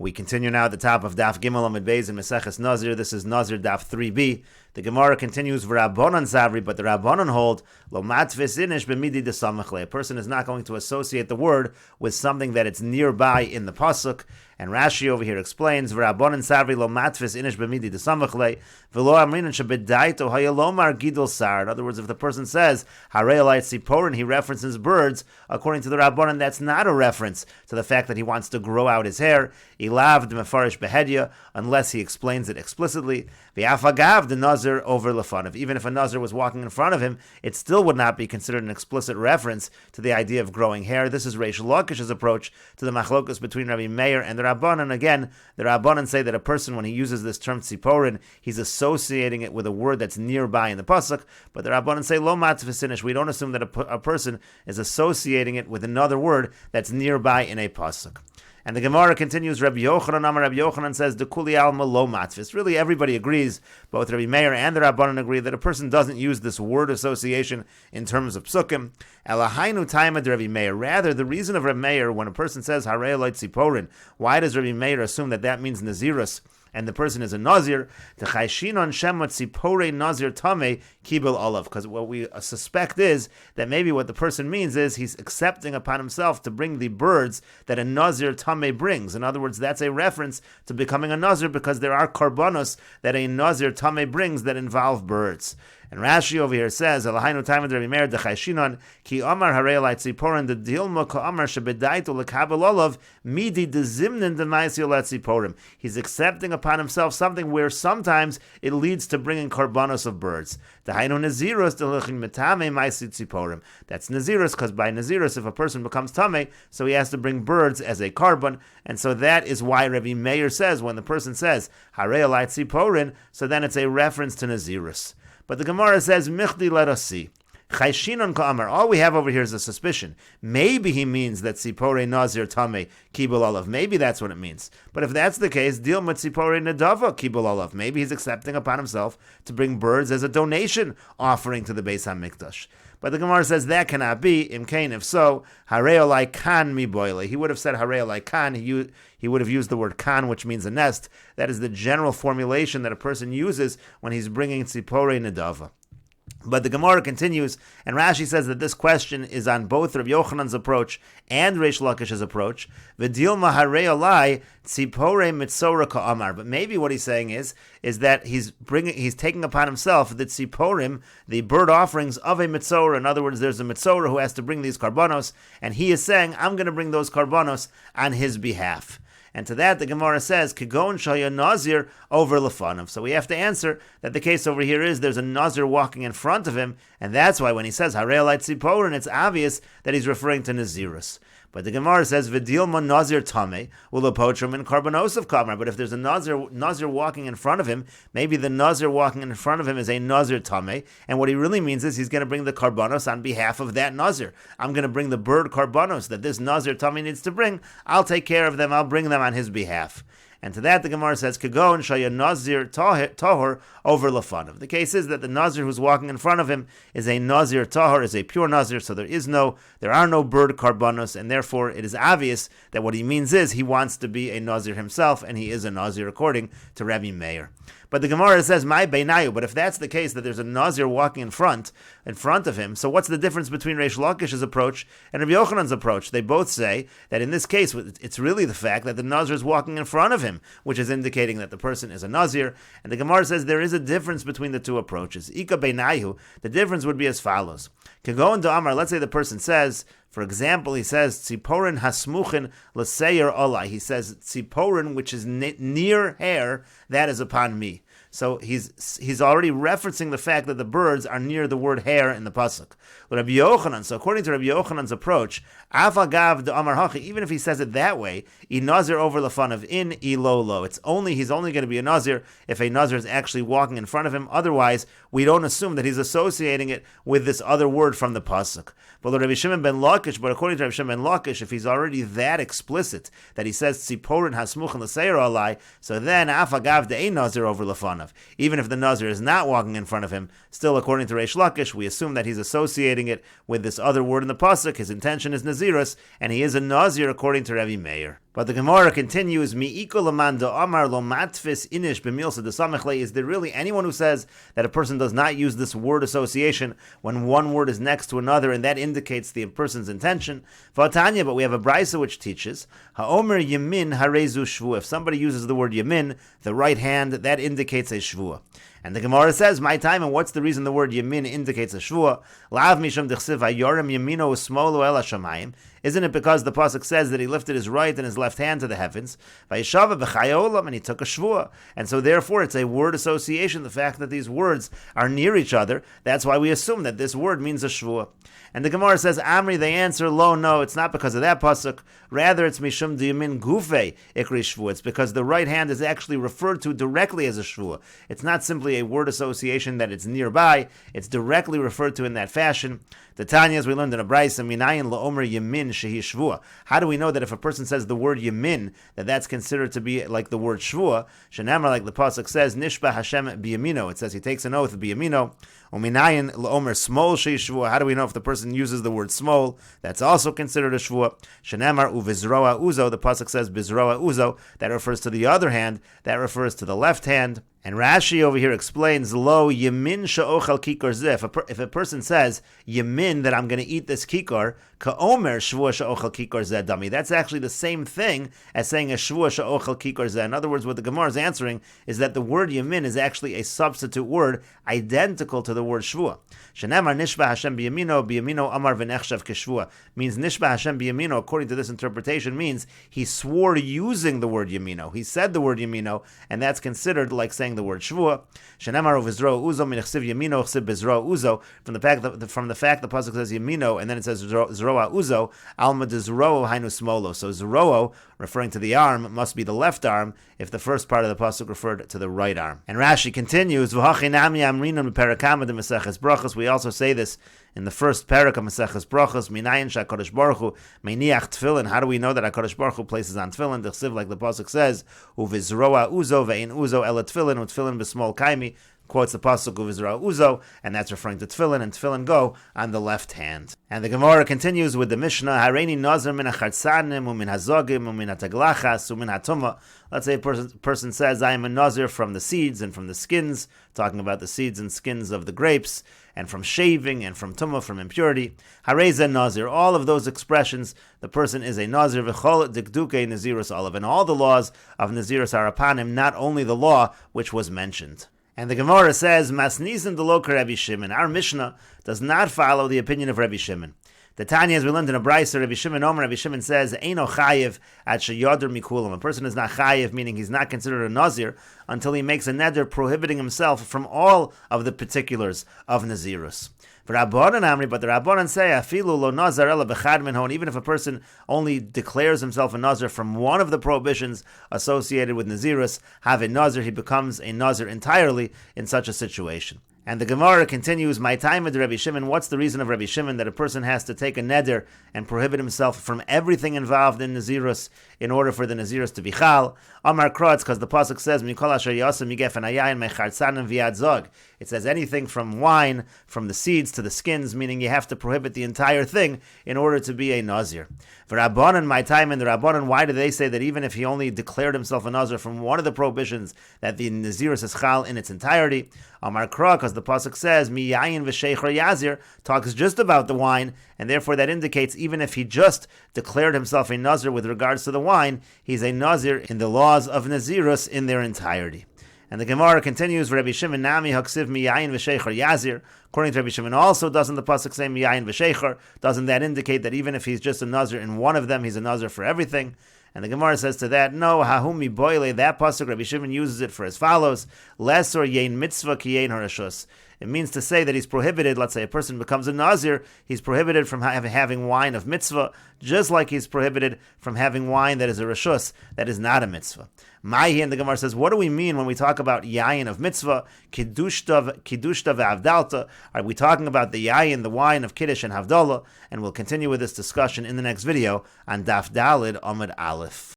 We continue now at the top of Daf Gimel Amud Beis in Meseches Nazir. This is Nazir Daf 3b. The Gemara continues v'Rabbanan Savri, but the Rabbanan hold lo matvis inish b'midi desamachle. A person is not going to associate the word with something that it's nearby in the pasuk. And Rashi over here explains v'Rabbanan Savri lo matvis inish b'midi desamachle v'lo amrinan shebedaito hayalomar gidol sar. In other words, if the person says harei alayt siporin, he references birds. According to the Rabbanan, that's not a reference to the fact that he wants to grow out his hair. Ilav d'mefarish behedya, unless he explains it explicitly. V'afagav the Nazir over lefanav. Even if a Nazir was walking in front of him, it still would not be considered an explicit reference to the idea of growing hair. This is Reish Lakish's approach to the machlokas between Rabbi Meir and the Rabbanan. Again, the Rabbanan say that a person, when he uses this term tziporin, he's associating it with a word that's nearby in the pasuk. But the Rabbanan say lo matvisinish. We don't assume that a person is associating it with another word that's nearby in a pasuk. And the Gemara continues, Rabbi Yochanan says, Dekuli alma lo matvis. Really, everybody agrees, both Rabbi Meir and the Rabbanan agree, that a person doesn't use this word association in terms of psukim. Elahainu taimad Rabbi Meir. Rather, the reason of Rabbi Meir, when a person says, Harei alayt siporin, why does Rabbi Meir assume that means Nazirus, and the person is a Nazir? The chayshinon shemot sipore Nazir tame kibel olav. Because what we suspect is that maybe what the person means is he's accepting upon himself to bring the birds that a Nazir tame brings. In other words, that's a reference to becoming a Nazir because there are karbanos that a Nazir tame brings that involve birds. And Rashi over here says, Elahainu taimad Rabbi Meir dechayshinon ki amar harei alayt siporin the dilma ka amar shebedaito lekabel olav midi dezimnin demaisi alayt siporim. He's accepting upon himself something where sometimes it leads to bringing karbanos of birds. Dehainu naziros delechin metame maisi siporim. That's naziros, because by naziros, if a person becomes tame, so he has to bring birds as a karban, and so that is why Rabbi Meir says when the person says harei alayt siporin, so then it's a reference to naziros. But the Gemara says, Michdi, let us see. Chayshinon ka'amar. All we have over here is a suspicion. Maybe he means that Sipore Nazir Tame Kibul Olav. Maybe that's what it means. But if that's the case, Dil Mat Sipore Nadava Kibul Olav. Maybe he's accepting upon himself to bring birds as a donation offering to the Beis HaMikdash. But the Gemara says that cannot be. Imkain, if so, Harei alai kan mi boile. He would have said Harei alai kan. He would have used the word kan, which means a nest. That is the general formulation that a person uses when he's bringing tzipore nedava. But the Gemara continues, and Rashi says that this question is on both Rabbi Yochanan's approach and Reish Lakish's approach. V'dilma harei alai tzipore mitzora ka'amar. But maybe what he's saying is that he's taking upon himself the tziporim, the bird offerings of a mitzora. In other words, there's a mitzora who has to bring these karbanos, and he is saying, I'm going to bring those karbanos on his behalf. And to that, the Gemara says, Kigon shaya Nazir over lefanav. So we have to answer that the case over here is there's a Nazir walking in front of him, and that's why when he says Harei alayt siporin, it's obvious that he's referring to Nazirus. But the Gemara says, V'dilma Nazir Tame, will apotrum in karbanos of kamar. But if there's a Nazir walking in front of him, maybe the Nazir walking in front of him is a Nazir Tame, and what he really means is he's going to bring the karbanos on behalf of that Nazir. I'm going to bring the bird karbanos that this Nazir Tame needs to bring. I'll take care of them. I'll bring them on his behalf. And to that, the Gemara says, Kagon shaya Nazir tahor over lefanav. The case is that the Nazir who's walking in front of him is a Nazir tahor, is a pure Nazir, so there are no bird karbanos, and therefore it is obvious that what he means is he wants to be a Nazir himself, and he is a Nazir according to Rabbi Meir. But the Gemara says, "My beinayu." But if that's the case, that there's a Nazir walking in front of him, so what's the difference between Reish Lakish's approach and Rabbi Yochanan's approach? They both say that in this case, it's really the fact that the Nazir is walking in front of him, which is indicating that the person is a Nazir. And the Gemara says there is a difference between the two approaches. Ika beinayu. The difference would be as follows: Kagon to Amar. Let's say the person says, for example, he says tziporin hasmuchin l'seir olai. He says tziporin, which is near hair, that is upon me. So he's already referencing the fact that the birds are near the word hair in the pasuk. Rabbi Yochanan. So according to Rabbi Yochanan's approach, afagav de amar hachi. Even if he says it that way, I nazir over lefanav in ilolo. He's only going to be a nazir if a nazir is actually walking in front of him. Otherwise, we don't assume that he's associating it with this other word from the pasuk. But Rabbi Shimon ben Lakish. But according to Rabbi Shimon ben Lakish, if he's already that explicit that he says tziporin hasmuchin l'seir alai, so then afagav de ein nazir over lefanav. of. Even if the Nazir is not walking in front of him, still according to Reish Lakish, we assume that he's associating it with this other word in the pasuk. His intention is Nazirus, and he is a Nazir according to Rebbe Meir. But the Gemara continues, is there really anyone who says that a person does not use this word association when one word is next to another, and that indicates the person's intention? But we have a brisa which teaches, if somebody uses the word yamin, the right hand, that indicates a shvua. And the Gemara says, my time, and what's the reason the word yamin indicates a shvua? Isn't it because the pasuk says that he lifted his right and his left hand to the heavens, and he took a shvua? And so therefore it's a word association, the fact that these words are near each other. That's why we assume that this word means a shvua. And the Gemara says, Amri, they answer, lo, no, it's not because of that pasuk. Rather, it's mishum diyamin gufe ikri shvua. It's because the right hand is actually referred to directly as a shvua. It's not simply a word association that it's nearby. It's directly referred to in that fashion. The Tanya, as we learned in a brisa, minayin la'omer yamin shehi shvua. How do we know that if a person says the word yamin, that that's considered to be like the word shvua? Shenamar, like the pasuk says, nishba Hashem biyamino. It says he takes an oath biyamino. Uminayin la'omer smol shehi shvua. How do we know if the person uses the word smol, that's also considered a shvua? Shenamar uvizroa uzo. The pasuk says bizroa uzo. That refers to the other hand. That refers to the left hand. And Rashi over here explains, lo yamin sha'ochal kikar zeh. If a person says yamin, that I'm going to eat this kikar, ka'omer shvua sha'ochal kikar zeh dami. That's actually the same thing as saying a shvua sha'ochal kikar zeh. In other words, what the Gemara is answering is that the word yamin is actually a substitute word identical to the word shvua. Shenemar nishba Hashem biyamino amar v'nechshav keshvua. Means nishba Hashem biyamino, according to this interpretation, means he swore using the word yamino. He said the word yamino, and that's considered like saying the word shvua. Shenemar uvizro uzo minechsiv yamino chsiv bizro uzo. From the fact the pasuk says yamino and then it says zroa uzo, alma de zroo hainu smolo. So zroo, referring to the arm, must be the left arm if the first part of the pasuk referred to the right arm. And Rashi continues, v'hachinami amrinam beperakama de Meseches brachos. We also say this in the first parak of Meseches brachos, minayin sha'kadosh baruch hu meiniach tefillin. How do we know that HaKadosh Baruch Hu places on tefillin? D'chsiv, like the pasuk says, uvizroa uzo ve'in uzo ela tefillin u'tefillin b'smol kaimi. Quotes the pasuk of Israel Uzo, and that's referring to tefillin, and tefillin go on the left hand. And the Gemara continues with the Mishnah, Hareini nazir min hachartzanim umin hazogim umin hataglachas umin hatuma. Let's say a person says, I am a nazir from the seeds and from the skins, talking about the seeds and skins of the grapes, and from shaving, and from tumah, from impurity. Hareza nazir, all of those expressions, the person is a nazir, v'chol dikduke nazirus olav, and all the laws of nazirus are upon him, not only the law which was mentioned. And the Gemara says, Masnisen de loka Rabbi Shimon. Our Mishnah does not follow the opinion of Rabbi Shimon. The Tanya, as we learned in a brisa, Rabbi Shimon says, Eino chayiv at sheyader mikulam. A person is not chayiv, meaning he's not considered a nazir, until he makes a neder prohibiting himself from all of the particulars of nazirus. But the Rabbanan say, Afilu lo nazar ela bechad minhon. Even if a person only declares himself a nazir from one of the prohibitions associated with nazirus, have a nazir, he becomes a nazir entirely in such a situation. And the Gemara continues, my time with Rabbi Shimon, what's the reason of Rabbi Shimon that a person has to take a neder and prohibit himself from everything involved in Nazirus in order for the Nazirus to be chal? Amar Krotz, because the pasuk says, Mikol asher yasem yigef an ayayin mechartzanim v'yad zog. It says anything from wine, from the seeds to the skins, meaning you have to prohibit the entire thing in order to be a Nazir. For Rabbanan, my time in the Rabbanan, why do they say that even if he only declared himself a Nazir from one of the prohibitions, that the Nazirus is chal in its entirety? Amar Krotz, because the pasuk says, Mi yayin v'sheicher yazir, talks just about the wine, and therefore that indicates even if he just declared himself a Nazir with regards to the wine, he's a Nazir in the laws of Nazirus in their entirety. And the Gemara continues, Rabbi Shimon nami haksiv miyayin v'sheicher yazir. According to Rabbi Shimon, also doesn't the pasuk say miyayin v'sheicher? Doesn't that indicate that even if he's just a Nazir in one of them, he's a Nazir for everything? And the Gemara says to that, no, hahumi boile, that pasuk, Rabbi Shimon uses it for as follows, lesor yein mitzvah ki yein harashus. It means to say that he's prohibited, let's say a person becomes a Nazir, he's prohibited from having wine of mitzvah, just like he's prohibited from having wine that is a rashus, that is not a mitzvah. Maihi, and the Gemara says, what do we mean when we talk about yayin of mitzvah, kiddushta ve'avdalta? Are we talking about the yayin, the wine of kiddush and havdalah? And we'll continue with this discussion in the next video on Daf Dalid Amud Aleph.